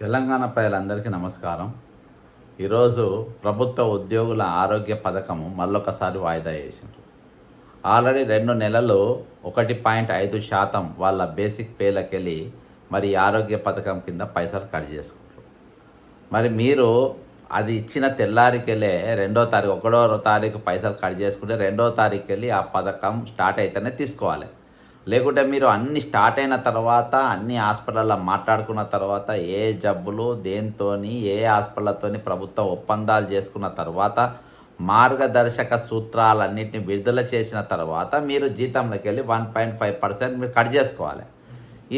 తెలంగాణ ప్రజలందరికీ నమస్కారం. ఈరోజు ప్రభుత్వ ఉద్యోగుల ఆరోగ్య పథకము మళ్ళొకసారి వాయిదా వేసిండ్రు. ఆల్రెడీ 2 నెలలు 1.5% వాళ్ళ బేసిక్ పేలకెళ్ళి మరి ఆరోగ్య పథకం కింద పైసలు కట్ చేసుకుంటారు. మరి మీరు అది ఇచ్చిన తెల్లారికెళ్ళే 2వ తారీఖు 1వ తారీఖు పైసలు కట్ చేసుకుంటే 2వ తారీఖుకెళ్ళి ఆ పథకం స్టార్ట్ అయితేనే తీసుకోవాలి. లేకుంటే మీరు అన్నీ స్టార్ట్ అయిన తర్వాత అన్ని హాస్పిటల్లో మాట్లాడుకున్న తర్వాత ఏ జబ్బులు దేనితోని ఏ హాస్పిటల్తోని ప్రభుత్వ ఒప్పందాలు చేసుకున్న తర్వాత మార్గదర్శక సూత్రాలన్నింటినీ విడుదల చేసిన తర్వాత మీరు జీతంలోకి వెళ్ళి 1.5% మీరు కట్ చేసుకోవాలి.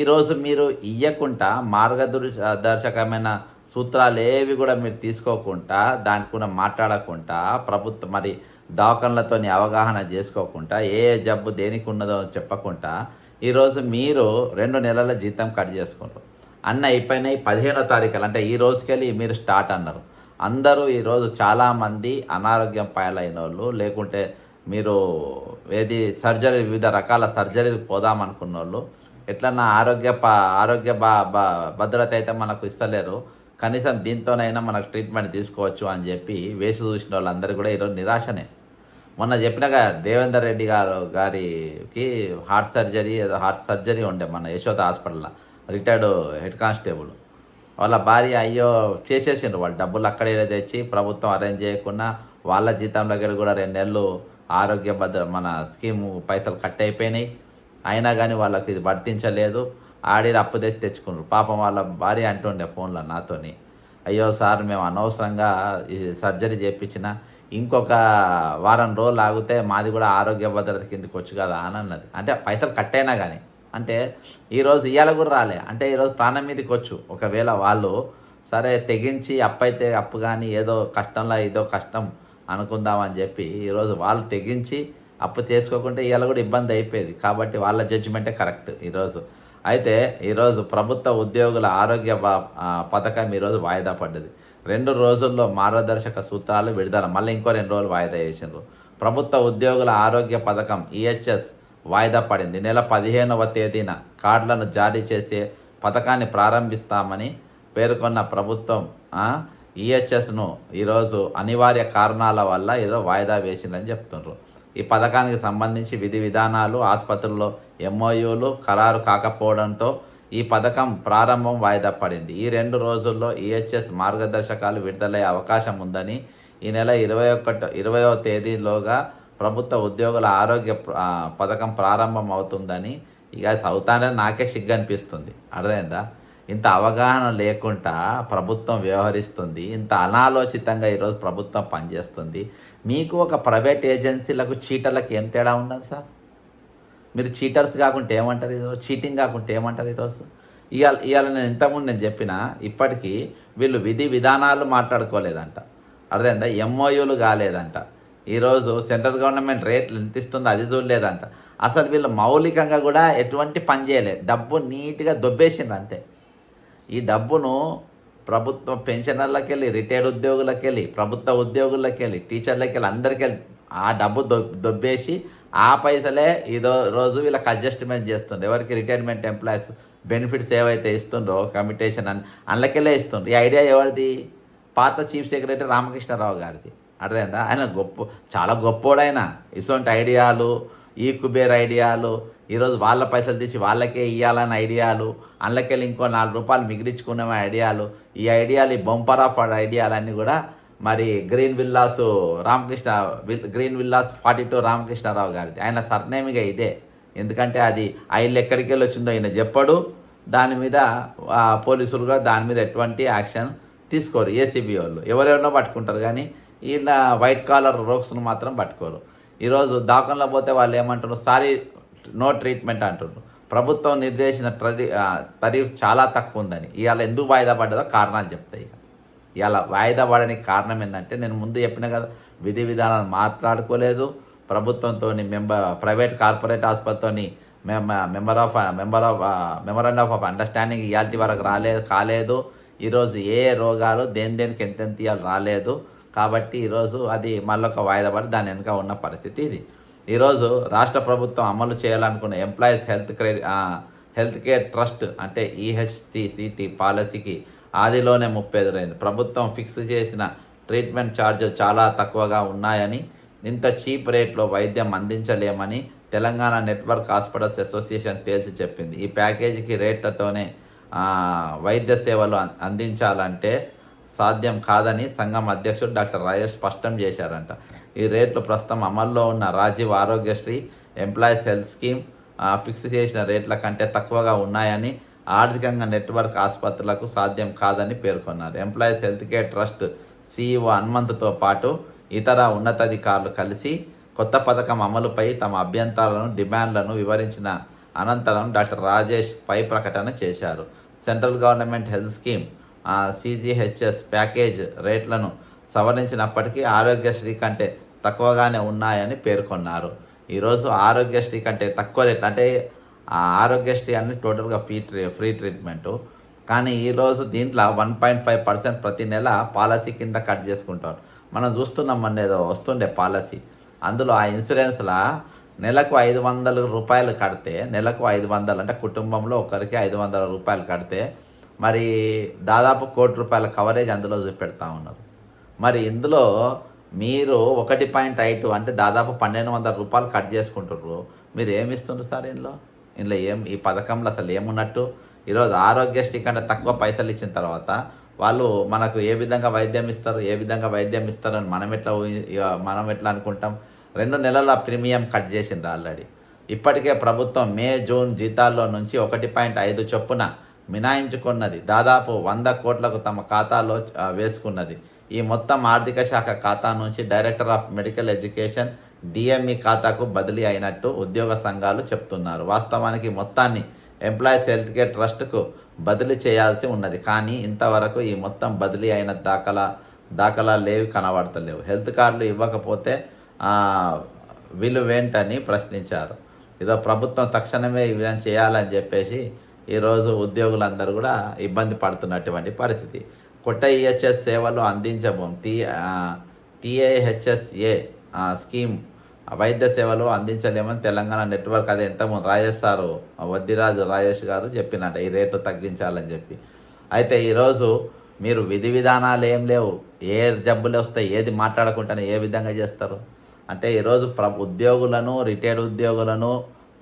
ఈరోజు మీరు ఇయ్యకుండా మార్గదర్శకమైన సూత్రాలు ఏవి కూడా మీరు తీసుకోకుండా దానికి కూడా మాట్లాడకుండా ప్రభుత్వం మరి దవాఖానలతోని అవగాహన చేసుకోకుండా ఏ జబ్బు దేనికి ఉన్నదో చెప్పకుండా ఈరోజు మీరు 2 నెలల జీతం కట్ చేసుకుంటారు. అన్నీ అయిపోయినాయి 15వ తారీఖులు అంటే ఈ రోజుకెళ్ళి మీరు స్టార్ట్ అన్నారు. అందరూ ఈరోజు చాలామంది అనారోగ్యం పాలైన వాళ్ళు లేకుంటే మీరు వివిధ రకాల సర్జరీలు పోదామనుకున్న వాళ్ళు ఎట్లన్నా ఆరోగ్య భద్రత అయితే మనకు ఇస్తలేరు, కనీసం దీంతోనైనా మనకు ట్రీట్మెంట్ తీసుకోవచ్చు అని చెప్పి వేసి చూసిన వాళ్ళందరూ కూడా ఈరోజు నిరాశనే. మొన్న చెప్పినగా దేవేందర్ రెడ్డి గారికి హార్ట్ సర్జరీ ఉండే మన యశోద హాస్పిటల్లో రిటైర్డ్ హెడ్ కానిస్టేబుల్ వాళ్ళ భార్య అయ్యో చేసేసిండ్రు. వాళ్ళు డబ్బులు అక్కడే తెచ్చి ప్రభుత్వం అరేంజ్ చేయకుండా వాళ్ళ జీతంలోకి కూడా 2 నెలలు ఆరోగ్య మన స్కీము పైసలు కట్ అయిపోయినాయి. అయినా కానీ వాళ్ళకి ఇది వర్తించలేదు. అప్పు తెచ్చుకున్నారు. పాపం వాళ్ళ భార్య అంటుండే ఫోన్లో నాతోని, అయ్యో సార్ మేము అనవసరంగా ఈ సర్జరీ చేయించిన ఇంకొక వారం రోజులు ఆగితే మాది కూడా ఆరోగ్య భద్రత కిందకి వచ్చు కదా అని అన్నది. అంటే పైసలు కట్టైనా కానీ అంటే ఈరోజు ఇవాళ కూడా రాలే అంటే ఈరోజు ప్రాణం మీదకి వచ్చు. ఒకవేళ వాళ్ళు సరే తెగించి అప్పు అప్పు కానీ ఏదో కష్టంలో ఏదో కష్టం అనుకుందామని చెప్పి ఈరోజు వాళ్ళు తెగించి అప్పు చేసుకోకుంటే ఇవాళ కూడా ఇబ్బంది అయిపోయేది. కాబట్టి వాళ్ళ జడ్జిమెంటే కరెక్ట్ ఈరోజు. అయితే ఈరోజు ప్రభుత్వ ఉద్యోగుల ఆరోగ్య పథకం ఈరోజు వాయిదా పడ్డది. 2 రోజుల్లో మార్గదర్శక సూత్రాలు విడుదల, మళ్ళీ ఇంకో 2 రోజులు వాయిదా చేసిండ్రు. ప్రభుత్వ ఉద్యోగుల ఆరోగ్య పథకం ఈహెచ్ఎస్ వాయిదా పడింది. నెల 15వ తేదీన కార్డులను జారీ చేసే పథకాన్ని ప్రారంభిస్తామని పేర్కొన్న ప్రభుత్వం ఈహెచ్ఎస్ను ఈరోజు అనివార్య కారణాల వల్ల ఏదో వాయిదా వేసిందని చెప్తున్నారు. ఈ పథకానికి సంబంధించి విధి విధానాలు ఆసుపత్రుల్లో ఎంఓయూలు ఖరారు కాకపోవడంతో ఈ పథకం ప్రారంభం వాయిదా పడింది. ఈ 2 రోజుల్లో ఈహెచ్ఎస్ మార్గదర్శకాలు విడుదలయ్యే అవకాశం ఉందని ఈ నెల 20వ తేదీలోగా ప్రభుత్వ ఉద్యోగుల ఆరోగ్య పథకం ప్రారంభం అవుతుందని ఇక చదువుతానే నాకే సిగ్గు అనిపిస్తుంది. అర్థమైందా? ఇంత అవగాహన లేకుండా ప్రభుత్వం వ్యవహరిస్తుంది, ఇంత అనాలోచితంగా ఈరోజు ప్రభుత్వం పనిచేస్తుంది. మీకు ఒక ప్రైవేట్ ఏజెన్సీలకు చీటర్లకు ఏం తేడా ఉండదు సార్? మీరు చీటర్స్ కాకుంటే ఏమంటారు ఈరోజు? చీటింగ్ కాకుంటే ఏమంటారు ఈరోజు? ఇవాళ నేను ఇంతకుముందు చెప్పిన ఇప్పటికీ వీళ్ళు విధి విధానాలు మాట్లాడుకోలేదంట. అర్థమైందా? ఎంఓయూలు కాలేదంట. ఈరోజు సెంట్రల్ గవర్నమెంట్ రేట్లు ఎంత ఇస్తుందో అది చూడలేదంట. అసలు వీళ్ళు మౌలికంగా కూడా ఎటువంటి పని చేయలేదు. డబ్బు నీట్గా దొబ్బేసిండ్రు అంతే. ఈ డబ్బును ప్రభుత్వ పెన్షనర్లకి వెళ్ళి, రిటైర్డ్ ఉద్యోగులకి వెళ్ళి, ప్రభుత్వ ఉద్యోగులకి వెళ్ళి, టీచర్లకి వెళ్ళి, అందరికి వెళ్ళి ఆ డబ్బు దొబ్బేసి ఆ పైసలే రోజు వీళ్ళకి అడ్జస్ట్మెంట్ చేస్తుండ్రు. ఎవరికి? రిటైర్మెంట్ ఎంప్లాయీస్ బెనిఫిట్స్ ఏవైతే ఇస్తుండ్రో కమిటేషన్ అని అందులోకెళ్ళే ఇస్తుండ్రు. ఈ ఐడియా ఎవరిది? పాత చీఫ్ సెక్రటరీ రామకృష్ణారావు గారిది. అర్థమైందా? ఆయన చాలా గొప్పోడైన. ఇటువంటి ఐడియాలు, ఈ కుబేర్ ఐడియాలు, ఈరోజు వాళ్ళ పైసలు తీసి వాళ్ళకే ఇవ్వాలని ఐడియాలు, అందులోకెళ్ళి ఇంకో 4 రూపాయలు మిగిలించుకునే ఐడియాలు, ఈ ఐడియాలు, ఈ బంపర్ ఆఫ్ ఐడియాలన్నీ కూడా మరి గ్రీన్ విల్లాస్ 42 రామకృష్ణారావు గారిది. ఆయన సర్నేమిగా ఇదే. ఎందుకంటే అది ఆ ఇల్లు ఎక్కడికి వెళ్ళి వచ్చిందో ఆయన చెప్పడు. దాని మీద పోలీసులు కూడా దాని మీద ఎటువంటి యాక్షన్ తీసుకోరు. ఏసీబీ వాళ్ళు ఎవరెవరినో పట్టుకుంటారు కానీ వీళ్ళ వైట్ కాలర్ రోక్స్ను మాత్రం పట్టుకోరు. ఈరోజు దాఖల్లో పోతే వాళ్ళు ఏమంటారు? సారీ నో ట్రీట్మెంట్ అంటున్నారు. ప్రభుత్వం నిర్దేశించిన తరీఫ్ చాలా తక్కువ ఉందని. ఇవాళ ఎందుకు వాయిదా పడ్డదో కారణాలు చెప్తాయి. ఇవాళ వాయిదా పడడానికి కారణం ఏంటంటే నేను ముందు చెప్పిన కదా, విధి విధానాలు మాట్లాడుకోలేదు. ప్రభుత్వంతో ప్రైవేట్ కార్పొరేట్ ఆసుపత్రితో మెమరాండం ఆఫ్ అండర్స్టాండింగ్ ఇవాళ వరకు కాలేదు. ఈరోజు ఏ రోగాలు దేనికి ఎంతెంత ఇవాళ రాలేదు. కాబట్టి ఈరోజు అది మళ్ళొక వాయిదా పడి దాని వెనుక ఉన్న పరిస్థితి ఇది. ఈరోజు రాష్ట్ర ప్రభుత్వం అమలు చేయాలనుకున్న ఎంప్లాయీస్ హెల్త్ కేర్ ట్రస్ట్ అంటే ఈహెచ్సిటి పాలసీకి ఆదిలోనే ముప్పు ఎదురైంది. ప్రభుత్వం ఫిక్స్ చేసిన ట్రీట్మెంట్ ఛార్జెస్ చాలా తక్కువగా ఉన్నాయని, ఇంత చీప్ రేట్లో వైద్యం అందించలేమని తెలంగాణ నెట్వర్క్ హాస్పిటల్స్ అసోసియేషన్ తేల్చి చెప్పింది. ఈ ప్యాకేజీకి రేట్లతోనే వైద్య సేవలు అందించాలంటే సాధ్యం కాదని సంఘం అధ్యక్షుడు డాక్టర్ రాజేష్ స్పష్టం చేశారంట. ఈ రేట్లు ప్రస్తుతం అమల్లో ఉన్న Rajiv Aarogyasri, employees health scheme fix చేసిన రేట్ల కంటే తక్కువగా ఉన్నాయని, ఆర్థికంగా నెట్వర్క్ ఆసుపత్రులకు సాధ్యం కాదని పేర్కొన్నారు. Employees health care trust CEO హనుమంత్తో పాటు ఇతర ఉన్నతాధికారులు కలిసి కొత్త పథకం అమలుపై తమ అభ్యంతరాలను, డిమాండ్లను వివరించిన అనంతరం డాక్టర్ రాజేష్ పై ప్రకటన చేశారు. Central government health scheme CGHS package రేట్లను సవరించినప్పటికీ ఆరోగ్యశ్రీ కంటే తక్కువగానే ఉన్నాయని పేర్కొన్నారు. ఈరోజు ఆరోగ్యశ్రీ కంటే తక్కువ రేట్లు అంటే ఆరోగ్యశ్రీ అన్ని టోటల్గా ఫ్రీ ట్రీట్మెంటు, కానీ ఈరోజు దీంట్లో 1.5% ప్రతి నెల పాలసీ కింద కట్ చేసుకుంటారు. మనం చూస్తున్నాం ఏదో వస్తుండే పాలసీ, అందులో ఆ ఇన్సూరెన్స్లో నెలకు 500 రూపాయలు కడితే, నెలకు 500 అంటే కుటుంబంలో ఒకరికి 500 రూపాయలు కడితే మరి దాదాపు 1 కోటి రూపాయల కవరేజ్ అందులో చూపెడతా ఉన్నారు. మరి ఇందులో మీరు 1.5 అంటే దాదాపు 1200 రూపాయలు కట్ చేసుకుంటారు. మీరు ఏమి ఇస్తున్నారు సార్ ఇందులో ఈ పథకంలో అసలు ఏమున్నట్టు? ఈరోజు ఆరోగ్యశ్రీ కంటే తక్కువ పైసలు ఇచ్చిన తర్వాత వాళ్ళు మనకు ఏ విధంగా వైద్యం ఇస్తారు అని మనం ఎట్లా అనుకుంటాం? 2 నెలల ప్రీమియం కట్ చేసిండ్రు ఆల్రెడీ. ఇప్పటికే ప్రభుత్వం మే, జూన్ జీతాల్లో నుంచి 1.5 చొప్పున మినాయించుకున్నది. దాదాపు 100 కోట్లకు తమ ఖాతాలో వేసుకున్నది. ఈ మొత్తం ఆర్థిక శాఖ ఖాతా నుంచి director of medical education DME ఖాతాకు బదిలీ అయినట్టు ఉద్యోగ సంఘాలు చెప్తున్నారు. వాస్తవానికి మొత్తాన్ని ఎంప్లాయీస్ హెల్త్ కేర్ ట్రస్ట్కు బదిలీ చేయాల్సి ఉన్నది. కానీ ఇంతవరకు ఈ మొత్తం బదిలీ అయిన దాఖలాలు లేవి, కనబడతలేవు. హెల్త్ కార్డులు ఇవ్వకపోతే విలువేంటని ప్రశ్నించారు. ఇదో ప్రభుత్వం తక్షణమే ఇవి చేయాలని చెప్పేసి ఈరోజు ఉద్యోగులందరూ కూడా ఇబ్బంది పడుతున్నటువంటి పరిస్థితి. కొత్త EHS సేవలు అందించబోం TAHSA స్కీమ్ వైద్య సేవలు అందించలేమని తెలంగాణ నెట్వర్క్ అదే ఎంతమంది వద్దిరాజు రాజేష్ గారు చెప్పినట్ట ఈ రేటు తగ్గించాలని చెప్పి. అయితే ఈరోజు మీరు విధి విధానాలు ఏం లేవు, ఏ జబ్బులు వస్తాయి, ఏది మాట్లాడకుండానే ఏ విధంగా చేస్తారు అంటే ఈరోజు ఉద్యోగులను, రిటైర్డ్ ఉద్యోగులను,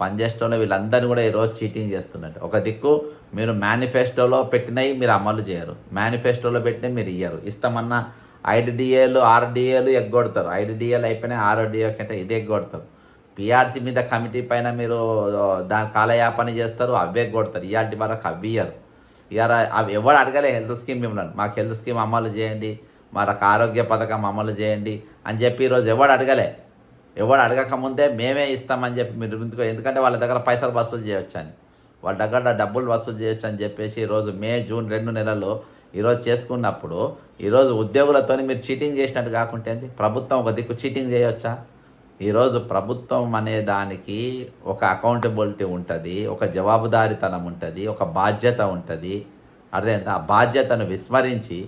పనిచేసేటోళ్ళు వీళ్ళందరినీ కూడా ఈరోజు చీటింగ్ చేస్తున్నట్టు. ఒక దిక్కు మీరు మేనిఫెస్టోలో పెట్టినవి మీరు అమలు చేయరు, మేనిఫెస్టోలో పెట్టినవి మీరు ఇయ్యరు. ఇస్తామన్నా IDDAలు, RDAలు ఎగ్గొడతారు. IDDAలు అయిపోయినాయి, RDA కంటే ఇది ఎగ్గొడతారు. PRC మీద కమిటీ పైన మీరు దాని కాలయాపన చేస్తారు, అవే ఎగ్గొడతారు. ఇవాటి వరకు అవి ఇయ్యరు. అవి ఎవరు అడగలే హెల్త్ స్కీమ్ మిమ్మల్ని, మాకు హెల్త్ స్కీమ్ అమలు చేయండి, మనకు ఆరోగ్య పథకం అమలు చేయండి అని చెప్పి ఈరోజు ఎవడు అడగకముందే మేమే ఇస్తామని చెప్పి మీరు ఎందుకంటే వాళ్ళ దగ్గర పైసలు వసూలు చేయొచ్చు అని, వాళ్ళ దగ్గర డబ్బులు వసూలు చేయొచ్చు అని చెప్పేసి ఈరోజు మే, జూన్ 2 నెలల్లో ఈరోజు చేసుకున్నప్పుడు ఈరోజు ఉద్యోగులతో మీరు చీటింగ్ చేసినట్టు కాకుంటే ప్రభుత్వం ఒక దిక్కు చీటింగ్ చేయొచ్చా? ఈరోజు ప్రభుత్వం అనే దానికి ఒక అకౌంటబిలిటీ ఉంటుంది, ఒక జవాబుదారీతనం ఉంటుంది, ఒక బాధ్యత ఉంటుంది. అదేంత ఆ బాధ్యతను విస్మరించి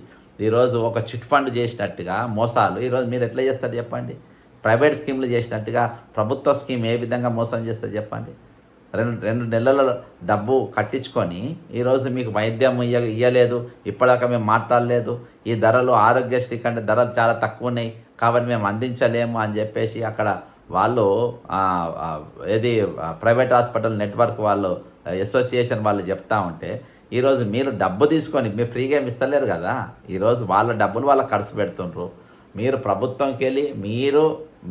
ఈరోజు ఒక చిట్ ఫండ్ చేసినట్టుగా మోసాలు ఈరోజు మీరు ఎట్లా చేస్తారు చెప్పండి? ప్రైవేట్ స్కీమ్లు చేసినట్టుగా ప్రభుత్వ స్కీమ్ ఏ విధంగా మోసం చేస్తుంది చెప్పండి? రెండు నెలల డబ్బు కట్టించుకొని ఈరోజు మీకు వైద్యం ఇవ్వలేదు, ఇప్పటిదాకా మేము మాట్లాడలేదు, ఈ ధరలు ఆరోగ్యశ్రీ కంటే ధరలు చాలా తక్కువ ఉన్నాయి కాబట్టి మేము అందించలేము అని చెప్పేసి అక్కడ వాళ్ళు ప్రైవేట్ హాస్పిటల్ నెట్వర్క్ వాళ్ళు అసోసియేషన్ వాళ్ళు చెప్తా ఉంటే ఈరోజు మీరు డబ్బు తీసుకొని మీరు ఫ్రీగా ఏమి ఇస్తలేరు కదా. ఈరోజు వాళ్ళ డబ్బులు వాళ్ళకి ఖర్చు పెడుతుండ్రు. మీరు ప్రభుత్వంకి వెళ్ళి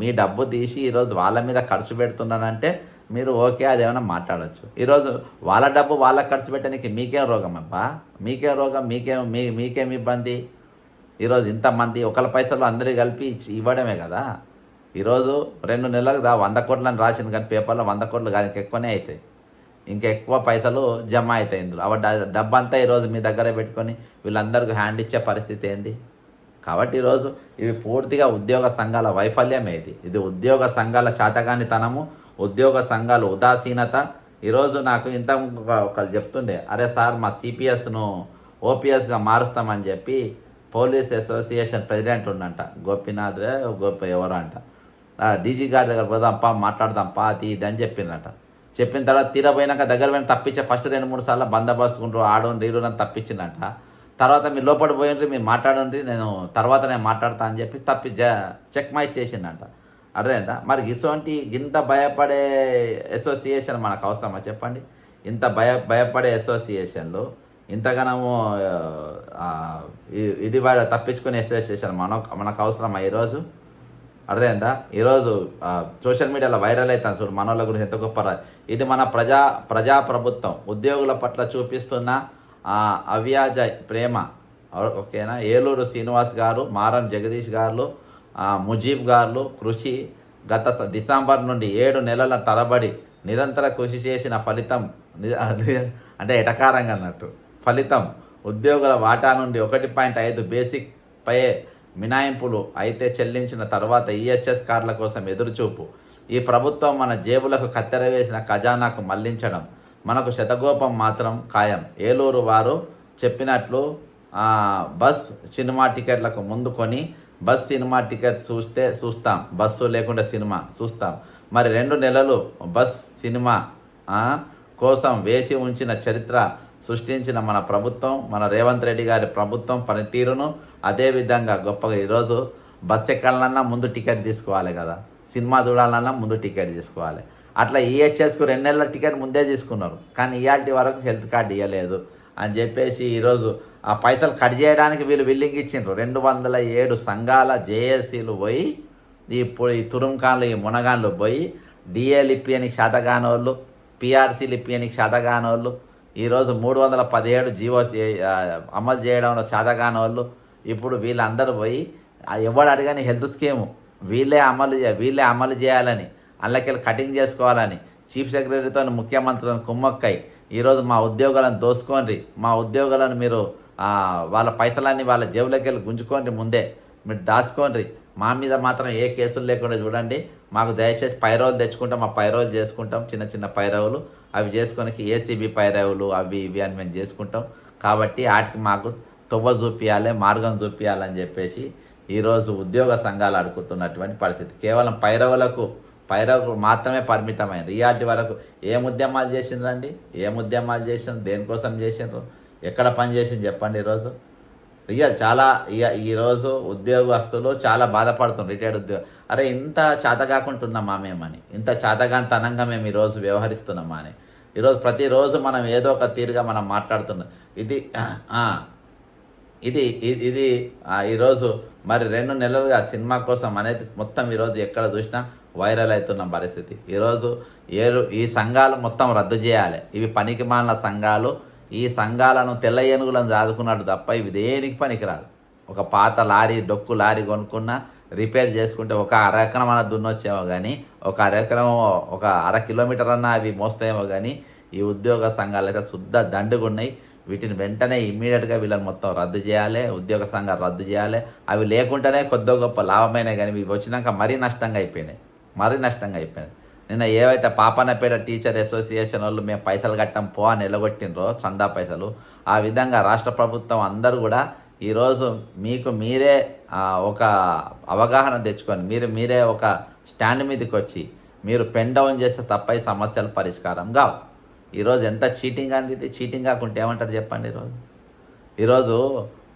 మీ డబ్బు తీసి ఈరోజు వాళ్ళ మీద ఖర్చు పెడుతున్నానంటే మీరు ఓకే, అదేమైనా మాట్లాడచ్చు. ఈరోజు వాళ్ళ డబ్బు వాళ్ళకి ఖర్చు పెట్టడానికి మీకేం రోగం అబ్బా? మీకేం రోగం? మీకేం ఇబ్బంది? ఈరోజు ఇంతమంది ఒకళ్ళ పైసలు అందరూ కలిపి ఇవ్వడమే కదా. ఈరోజు 2 నెలలకు 100 కోట్లని రాసింది, కానీ పేపర్లో 100 కోట్లు కాదు, ఇంకెక్కువనే అవుతాయి, ఇంకా ఎక్కువ పైసలు జమ అవుతాయి ఇందులో. డబ్బు అంతా ఈరోజు మీ దగ్గర పెట్టుకొని వీళ్ళందరికీ హ్యాండ్ ఇచ్చే పరిస్థితి ఏంది? కాబట్టి ఈరోజు ఇవి పూర్తిగా ఉద్యోగ సంఘాల వైఫల్యమే. ఇది ఉద్యోగ సంఘాల చాతగానితనము, ఉద్యోగ సంఘాల ఉదాసీనత. ఈరోజు నాకు ఒకళ్ళు చెప్తుండే, అరే సార్ మా CPSను OPSగా మారుస్తామని చెప్పి పోలీస్ అసోసియేషన్ ప్రెసిడెంట్ ఉండంట, గోపీనాథ్ ఎవరు అంట, DG గారి దగ్గర పోదాంపా మాట్లాడదాంపా అది ఇది అని చెప్పిందంట. చెప్పిన తర్వాత తీరపోయినాక దగ్గర పోయిన తప్పించే ఫస్ట్ 2-3 సార్లు బందోబస్తుకుంటూ ఆడోని రీరుని తప్పించిందంట. తర్వాత మీరు లోపల పోయిండ్రి, మీరు మాట్లాడండి, నేను మాట్లాడతా అని చెప్పి చెక్ మై చేసిండంట. అర్థమైందా? మరి ఇటువంటి ఇంత భయపడే అసోసియేషన్ మనకు అవసరమా చెప్పండి? ఇంత భయపడే అసోసియేషన్లు, ఇంతగానము ఇది తప్పించుకునే అసోసియేషన్ మనకు అవసరమా ఈరోజు? అర్థమైందా? ఈరోజు సోషల్ మీడియాలో వైరల్ అవుతాను చూడు, మనోళ్ళ గురించి ఎంత గొప్ప. ఇది మన ప్రజాప్రభుత్వం ఉద్యోగుల పట్ల చూపిస్తున్న అవ్యాజ ప్రేమ. ఓకేనా? ఏలూరు శ్రీనివాస్ గారు, మారం జగదీష్ గారు, ముజీబ్ గారు కృషి గత డిసెంబర్ నుండి 7 నెలల తరబడి నిరంతర కృషి చేసిన ఫలితం అంటే ఎటకారంగా అన్నట్టు ఫలితం ఉద్యోగుల వాటా నుండి 1.5 బేసిక్ పై మినాయింపులు అయితే చెల్లించిన తర్వాత ఈఎస్ఎస్ కార్డుల కోసం ఎదురుచూపు. ఈ ప్రభుత్వం మన జేబులకు కత్తెర వేసిన ఖజానాకు మళ్లించడం మనకు శతగోపం మాత్రం ఖాయం. ఏలూరు వారు చెప్పినట్లు బస్ సినిమా టికెట్లకు ముందు కొని బస్ సినిమా టికెట్ చూస్తాం, బస్సు లేకుండా సినిమా చూస్తాం. మరి 2 నెలలు బస్ సినిమా కోసం వేసి ఉంచిన చరిత్ర సృష్టించిన మన ప్రభుత్వం, మన రేవంత్ రెడ్డి గారి ప్రభుత్వం పనితీరును అదేవిధంగా గొప్పగా. ఈరోజు బస్ ఎక్కాలన్నా ముందు టికెట్ తీసుకోవాలి కదా, సినిమా చూడాలన్నా ముందు టికెట్ తీసుకోవాలి. అట్లా ఈహెచ్ఎస్కు 2 నెలల టికెట్ ముందే తీసుకున్నారు, కానీ ఇవాళ వరకు హెల్త్ కార్డు ఇవ్వలేదు అని చెప్పేసి ఈరోజు ఆ పైసలు కట్ చేయడానికి వీళ్ళు విల్లింగ్ ఇచ్చిండ్రు. 207 సంఘాల జేఏసీలు పోయి ఇప్పుడు ఈ తురుంకాన్లు, ఈ మునగాన్లు పోయి డిఏలు ఇప్పియనికి శాతగానోళ్ళు, పిఆర్సీలు ఇప్పియనికి శాతగానోళ్ళు, ఈరోజు 317 జీవో అమలు చేయడంలో శాతగానోళ్ళు. ఇప్పుడు వీళ్ళందరూ పోయి ఎవడు అడిగని హెల్త్ స్కీము వీళ్ళే అమలు చేయాలని, అందులోకెళ్ళి కటింగ్ చేసుకోవాలని చీఫ్ సెక్రటరీతో ముఖ్యమంత్రులను కుమ్మక్కై ఈరోజు మా ఉద్యోగాలను దోసుకోండి, మా ఉద్యోగాలను మీరు వాళ్ళ పైసలన్నీ వాళ్ళ జేబులోకి వెళ్ళి గుంజుకోండి, ముందే మీరు దాచుకోండి, మా మీద మాత్రం ఏ కేసులు లేకుండా చూడండి, మాకు దయచేసి పైరవులు తెచ్చుకుంటాం, మా పైరవులు చేసుకుంటాం, చిన్న చిన్న పైరవులు అవి చేసుకోనికి ఏసీబీ పైరవులు అవి ఇవి అని మేము చేసుకుంటాం. కాబట్టి వాటికి మాకు తొవ్వ చూపించాలి, మార్గం చూపించాలని చెప్పేసి ఈరోజు ఉద్యోగ సంఘాలు అడుగుతున్నటువంటి పరిస్థితి. కేవలం పైరవులకు మాత్రమే పరిమితమైంది. ఇవాటి వరకు ఏం ఉద్యమాలు చేసిండ్రండి? ఏం ఉద్యమాలు చేసిండ్రు? దేనికోసం చేసిండ్రు? ఎక్కడ పని చేసింది చెప్పండి? ఈరోజు ఉద్యోగస్తులు చాలా బాధపడుతున్నారు. రిటైర్డ్ ఉద్యోగం, అరే ఇంత చేతగాకుంటున్నామా మేమని, ఇంత చేతగాంతనంగా మేము ఈరోజు వ్యవహరిస్తున్నామా అని ఈరోజు ప్రతిరోజు మనం ఏదో ఒక తీరుగా మనం మాట్లాడుతున్నాం. ఇది ఈరోజు మరి 2 నెలలుగా సినిమా కోసం అనేది మొత్తం ఈరోజు ఎక్కడ చూసినా వైరల్ అవుతున్న పరిస్థితి. ఈరోజు ఈ సంఘాలు మొత్తం రద్దు చేయాలి. ఇవి పనికిమాలిన సంఘాలు. ఈ సంఘాలను తెల్ల ఏనుగులను చాదుకున్నట్టు తప్ప ఇవి దేనికి పనికిరాదు. ఒక పాత డొక్కు లారీ కొనుక్కున్నా రిపేర్ చేసుకుంటే ఒక అరెకరం అన్న దున్నొచ్చేమో కానీ, ఒక అర కిలోమీటర్ అన్న అవి మోస్తాయేమో కానీ, ఈ ఉద్యోగ సంఘాలు అయితే శుద్ధ దండుగా ఉన్నాయి. వీటిని వెంటనే ఇమ్మీడియట్గా వీళ్ళని మొత్తం రద్దు చేయాలి, ఉద్యోగ సంఘాలు రద్దు చేయాలి. అవి లేకుండానే కొద్ది గొప్ప లాభమైనాయి, కానీ ఇవి వచ్చినాక మరీ నష్టంగా అయిపోయినాయి. నిన్న ఏవైతే పాపన్నపేట టీచర్ అసోసియేషన్ వాళ్ళు మేము పైసలు కట్టాం పో అని ఎలగొట్టినరో చందా పైసలు, ఆ విధంగా రాష్ట్ర ప్రభుత్వం అందరూ కూడా ఈరోజు మీరే ఒక అవగాహన తెచ్చుకొని మీరే ఒక స్టాండ్ మీదకి వచ్చి మీరు పెన్ డౌన్ చేస్తే తప్ప ఈ సమస్యలు పరిష్కారం కావు. ఈరోజు ఎంత చీటింగ్ అంది, చీటింగ్ కాకుంటే ఏమంటారు చెప్పండి? ఈరోజు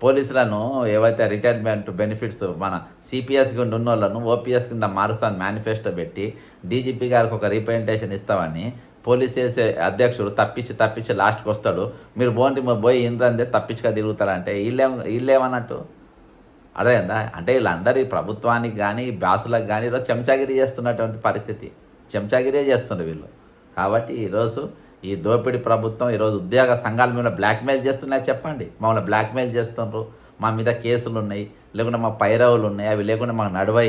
పోలీసులను ఏవైతే రిటైర్మెంట్ బెనిఫిట్స్ మన సిపిఎస్ కింద ఉన్న వాళ్ళను ఓపీఎస్ కింద మారుస్తాను మేనిఫెస్టో పెట్టి డీజీపీ గారికి ఒక రిప్రజెంటేషన్ ఇస్తామని పోలీస్ అధ్యక్షుడు తప్పించి లాస్ట్కి వస్తాడు. మీరు పోయి ఇంద్రందే తప్పించుగా తిరుగుతారంటే వీళ్ళేమన్నట్టు అదేందా? అంటే వీళ్ళందరూ ఈ ప్రభుత్వానికి కానీ బాసులకు కానీ ఈరోజు చెంచాగిరి చేస్తున్నటువంటి పరిస్థితి, చెంచాగిరి చేస్తుండ్రు వీళ్ళు. కాబట్టి ఈరోజు ఈ దోపిడీ ప్రభుత్వం ఈరోజు ఉద్యోగ సంఘాల మీద బ్లాక్మెయిల్ చేస్తున్నాయి. చెప్పండి, మమ్మల్ని బ్లాక్మెయిల్ చేస్తున్నారు, మా మీద కేసులు ఉన్నాయి, లేకుంటే మా పైరవులు ఉన్నాయి, అవి లేకుండా మాకు నడువై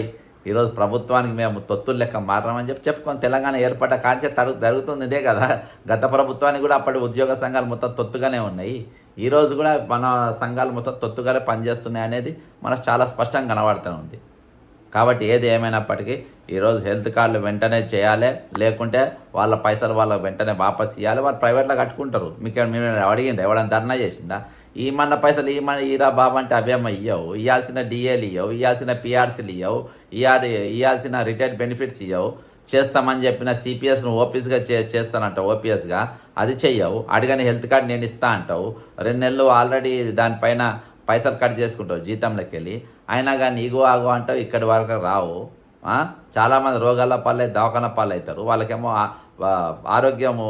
ఈరోజు ప్రభుత్వానికి మేము తొత్తులు లెక్క మారమని చెప్పుకొని తెలంగాణ ఏర్పడ్డ కాంచే జరుగుతుంది ఇదే కదా. గత ప్రభుత్వానికి కూడా అప్పటి ఉద్యోగ సంఘాలు మొత్తం తొత్తుగానే ఉన్నాయి. ఈరోజు కూడా మన సంఘాలు మొత్తం తొత్తుగానే పనిచేస్తున్నాయి అనేది మనకు చాలా స్పష్టంగా కనబడుతూ ఉంది. కాబట్టి ఏది ఏమైనప్పటికీ ఈరోజు హెల్త్ కార్డులు వెంటనే చేయాలి, లేకుంటే వాళ్ళ పైసలు వాళ్ళకి వెంటనే వాపస్ ఇవ్వాలి. వాళ్ళు ప్రైవేట్లో కట్టుకుంటారు. మేము అడిగింది ఎవడని ధర్నా చేసిందా? ఈమన్న పైసలు ఈరా బాబు అంటే అవేమో ఇవ్వవు, ఇవ్వాల్సిన డిఏలు ఇవ్వవు, ఇవ్వాల్సిన పిఆర్సీలు ఇవ్వవు, ఇవ్వాల్సిన రిటైర్డ్ బెనిఫిట్స్ ఇవ్వవు. చేస్తామని చెప్పిన సిపిఎస్ను ఓపీఎస్గా చేస్తానంట ఓపీఎస్గా, అది చెయ్యవు. అడిగని హెల్త్ కార్డు నేను ఇస్తా అంటావు. 2 నెలలు ఆల్రెడీ దానిపైన పైసలు కట్ చేసుకుంటావు జీతంలోకి వెళ్ళి. అయినా కానీ ఇగో ఆగో అంటావు, ఇక్కడి వరకు రావు. చాలామంది రోగాల పాలై దవాఖాన పాలవుతారు. వాళ్ళకేమో ఆరోగ్యము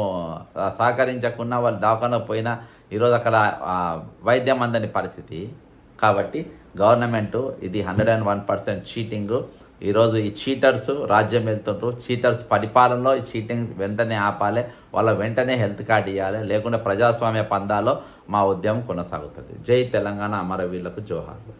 సహకరించకుండా వాళ్ళు దవాఖాన పోయినా ఈరోజు అక్కడ వైద్యం అందని పరిస్థితి. కాబట్టి గవర్నమెంటు ఇది 101% చీటింగు. ఈరోజు ఈ చీటర్స్ రాజ్యం వెళ్తుంటారు. చీటర్స్ పరిపాలనలో ఈ చీటింగ్ వెంటనే ఆపాలి. వాళ్ళ వెంటనే హెల్త్ కార్డు ఇవ్వాలి. లేకుంటే ప్రజాస్వామ్య పందాలో మా ఉద్యమం కొనసాగుతుంది. జై తెలంగాణ, అమరవీరులకు జోహార్లు.